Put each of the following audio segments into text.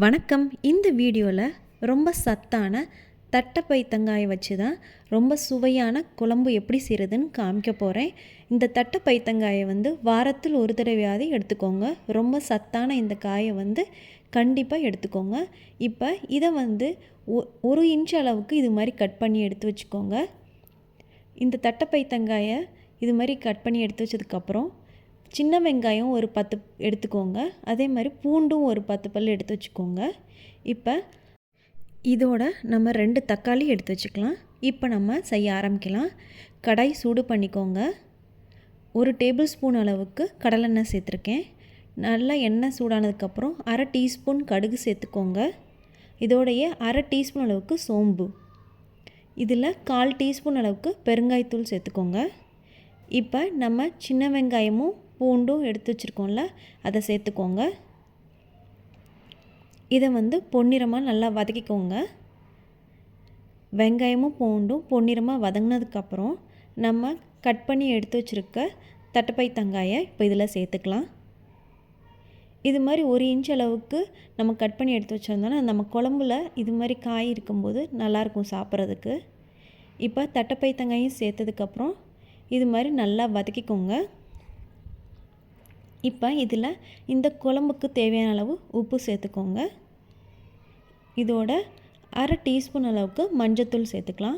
வணக்கம். இந்த வீடியோவில் ரொம்ப சத்தான தட்டைப்பயித்தங்காயை வச்சு தான் ரொம்ப சுவையான குழம்பு எப்படி செய்கிறதுன்னு காமிக்க போகிறேன். இந்த தட்டைப்பயித்தங்காயை வாரத்தில் ஒரு தடவையாவது எடுத்துக்கோங்க. ரொம்ப சத்தான இந்த காயை கண்டிப்பாக எடுத்துக்கோங்க. இப்போ இதை 1 இன்ச் அளவுக்கு இது மாதிரி கட் பண்ணி எடுத்து வச்சுக்கோங்க. இந்த தட்டைப்பயித்தங்காயை இது மாதிரி கட் பண்ணி எடுத்து வச்சதுக்கப்புறம் சின்ன வெங்காயம் ஒரு 10 எடுத்துக்கோங்க. அதே மாதிரி பூண்டும் ஒரு 10 பல் எடுத்து வச்சுக்கோங்க. இப்போ இதோட நம்ம 2 தக்காளி எடுத்து வச்சுக்கலாம். இப்போ நம்ம செய்ய ஆரம்பிக்கலாம். கடாய் சூடு பண்ணிக்கோங்க. 1 டேபிள் ஸ்பூன் அளவுக்கு கடலெண்ணெய் சேர்த்துருக்கேன். நல்லா எண்ணெய் சூடானதுக்கப்புறம் 1/2 டீஸ்பூன் கடுகு சேர்த்துக்கோங்க. இதோடைய 1/2 டீஸ்பூன் அளவுக்கு சோம்பு, இதில் 1/4 டீஸ்பூன் அளவுக்கு பெருங்காயத்தூள் சேர்த்துக்கோங்க. இப்போ நம்ம சின்ன வெங்காயமும் பூண்டும் எடுத்து வச்சுருக்கோம்ல, அதை சேர்த்துக்கோங்க. இதை பொன்னிறமாக நல்லா வதக்கிக்கோங்க. வெங்காயமும் பூண்டும் பொன்னிறமாக வதங்கினதுக்கப்புறம் நம்ம கட் பண்ணி எடுத்து வச்சுருக்க தட்டைப்பயித்தங்காயை இப்போ இதில் சேர்த்துக்கலாம். இது மாதிரி 1 இன்ச் அளவுக்கு நம்ம கட் பண்ணி எடுத்து வச்சுருந்தோன்னா நம்ம குழம்புல இது மாதிரி காய் இருக்கும்போது நல்லாயிருக்கும் சாப்பிட்றதுக்கு. இப்போ தட்டைப்பயித்தங்காயும் சேர்த்ததுக்கப்புறம் இது மாதிரி நல்லா வதக்கிக்கோங்க. இப்போ இதில் இந்த குழம்புக்கு தேவையான அளவு உப்பு சேர்த்துக்கோங்க. இதோட 1/2 டீஸ்பூன் அளவுக்கு மஞ்சத்தூள் சேர்த்துக்கலாம்.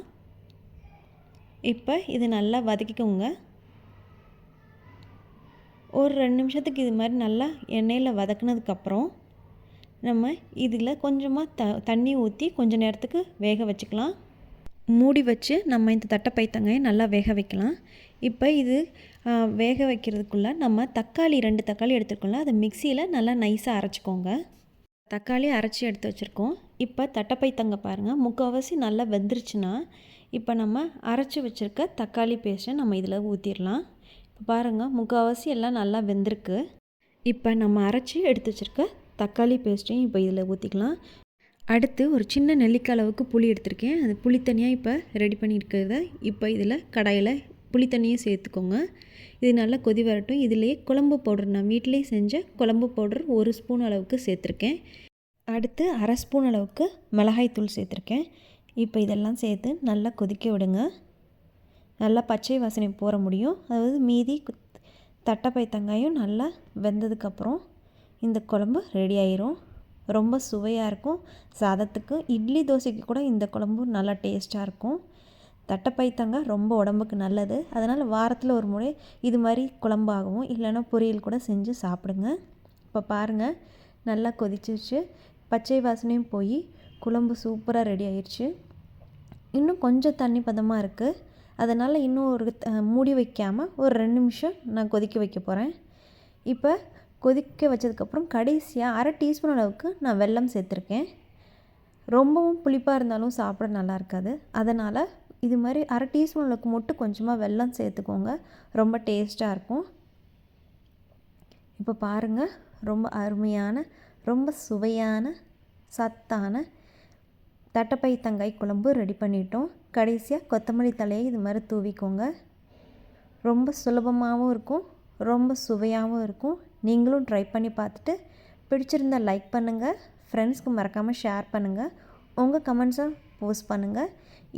இப்போ இது நல்லா வதக்கிக்கோங்க. ஒரு 2 நிமிஷத்துக்கு இது மாதிரி நல்லா எண்ணெயில் வதக்குனதுக்கப்புறம் நம்ம இதில் கொஞ்சமாக தண்ணி ஊற்றி கொஞ்சம் நேரத்துக்கு வேக வச்சுக்கலாம். மூடி வச்சு நம்ம இந்த தட்டைப்பயித்தங்காயை நல்லா வேக வைக்கலாம். இப்போ இது வேக வைக்கிறதுக்குள்ளே நம்ம 2 தக்காளி எடுத்துருக்கோம்ல, அதை மிக்சியில் நல்லா நைஸாக அரைச்சிக்கோங்க. தக்காளி அரைச்சி எடுத்து வச்சுருக்கோம். இப்போ தட்டைப்பயித்தங்காய் பாருங்கள், முக்கால்வாசி நல்லா வெந்துருச்சுன்னா இப்போ நம்ம அரைச்சி வச்சுருக்க தக்காளி பேஸ்ட்டை நம்ம இதில் ஊற்றிடலாம். இப்போ பாருங்கள், முக்கால்வாசி எல்லாம் நல்லா வெந்திருக்கு. இப்போ நம்ம அரைச்சி எடுத்து வச்சுருக்க தக்காளி பேஸ்ட்டையும் இப்போ இதில் ஊற்றிக்கலாம். அடுத்து ஒரு சின்ன நெல்லிக்காய் அளவுக்கு புளி எடுத்திருக்கேன். அது புளி தண்ணியாக இப்போ ரெடி பண்ணியிருக்கிறத இப்போ இதில் கடாயில் புளி தண்ணியும் சேர்த்துக்கோங்க. இது நல்லா கொதி வரட்டும். இதிலேயே குழம்பு பவுடர், நான் வீட்டிலே செஞ்ச குழம்பு பவுடர் 1 ஸ்பூன் அளவுக்கு சேர்த்துருக்கேன். அடுத்து 1/2 ஸ்பூன் அளவுக்கு மிளகாய்த்தூள் சேர்த்துருக்கேன். இப்போ இதெல்லாம் சேர்த்து நல்லா கொதிக்க விடுங்க. நல்லா பச்சை வாசனை போக முடியும். அதாவது மீதி தட்டைப்பயித்தங்காயும் நல்லா வெந்ததுக்கப்புறம் இந்த குழம்பு ரெடி ஆயிரும். ரொம்ப சுவையாக இருக்கும். சாதத்துக்கு, இட்லி, தோசைக்கு கூட இந்த குழம்பு நல்லா டேஸ்ட்டாக இருக்கும். தட்டைப்பயித்தங்காய் ரொம்ப உடம்புக்கு நல்லது. அதனால் வாரத்தில் ஒரு முறை இது மாதிரி குழம்பாகவும் இல்லைன்னா பொரியல் கூட செஞ்சு சாப்பிடுங்க. இப்போ பாருங்கள், நல்லா கொதிச்சிருச்சு. பச்சை வாசனையும் போய் குழம்பு சூப்பராக ரெடி ஆயிடுச்சு. இன்னும் கொஞ்சம் தண்ணி பதமாக இருக்குது. அதனால் இன்னும் ஒரு மூடி வைக்காமல் ஒரு 2 நிமிஷம் நான் கொதிக்க வைக்க போகிறேன். இப்போ கொதிக்க வச்சதுக்கப்புறம் கடைசியாக 1/2 டீஸ்பூன் அளவுக்கு நான் வெல்லம் சேர்த்துருக்கேன். ரொம்பவும் புளிப்பாக இருந்தாலும் சாப்பிட நல்லா இருக்காது. அதனால் இது மாதிரி 1/2 டீஸ்பூன் அளவுக்கு மட்டும் கொஞ்சமாக வெல்லம் சேர்த்துக்கோங்க. ரொம்ப டேஸ்ட்டாக இருக்கும். இப்போ பாருங்கள், ரொம்ப அருமையான, ரொம்ப சுவையான, சத்தான தட்டைப்பயித்தங்காய் குழம்பு ரெடி பண்ணிட்டோம். கடைசியாக கொத்தமல்லி தழையை இது மாதிரி தூவிக்கோங்க. ரொம்ப சுலபமாகவும் இருக்கும், ரொம்ப சுவையாகவும் இருக்கும். நீங்களும் ட்ரை பண்ணி பார்த்துட்டு பிடிச்சிருந்தால் லைக் பண்ணுங்கள். ஃப்ரெண்ட்ஸ்க்கு மறக்காமல் ஷேர் பண்ணுங்கள். உங்கள் கமெண்ட்ஸை போஸ்ட் பண்ணுங்கள்.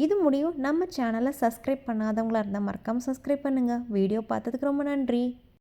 இது முடியும். நம்ம சேனலை சப்ஸ்கிரைப் பண்ணாதவங்களாக இருந்தால் மறக்காமல் சப்ஸ்கிரைப் பண்ணுங்கள். வீடியோ பார்த்ததுக்கு ரொம்ப நன்றி.